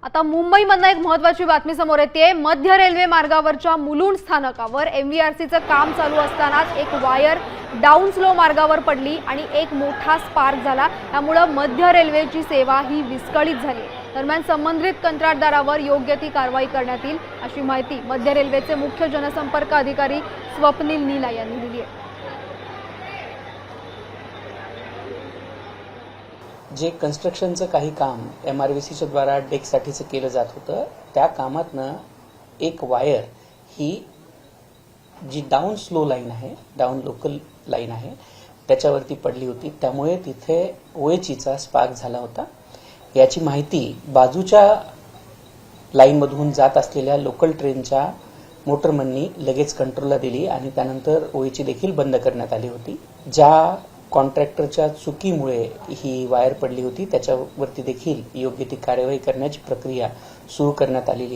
आता मुंबईमधनं एक महत्त्वाची बातमी समोर येते। मध्य रेल्वे मार्गावरच्या मुलुंड स्थानकावर एमव्हीआरसीचं काम चालू असतानाच एक वायर डाऊन स्लो मार्गावर पडली आणि एक मोठा स्पार्क झाला। त्यामुळे मध्य रेल्वेची सेवा ही विस्कळीत झाली। दरम्यान संबंधित कंत्राटदारावर योग्य ती कारवाई करण्यात येईल अशी माहिती मध्य रेल्वेचे मुख्य जनसंपर्क अधिकारी स्वप्नील नीला यांनी दिली आहे। जे कन्स्ट्रक्शनचं काही काम MRVCच्या द्वारा डेकसाठीचं केलं जात होतं, त्या कामातनं एक वायर ही जी डाऊन स्लो लाईन आहे, डाऊन लोकल लाईन आहे, त्याच्यावरती पडली होती। त्यामुळे तिथे OHचा स्पार्क झाला होता। याची माहिती बाजूच्या लाईनमधून जात असलेल्या लोकल ट्रेनच्या मोटरमननी लगेच कंट्रोलला दिली आणि त्यानंतर OH देखील बंद करण्यात आली होती। ज्या कॉन्ट्रॅक्टरच्या चुकीमुळे ही वायर पडली होती त्याच्यावरती देखील योग्य ती कार्यवाही करण्याची प्रक्रिया सुरू करण्यात आलेली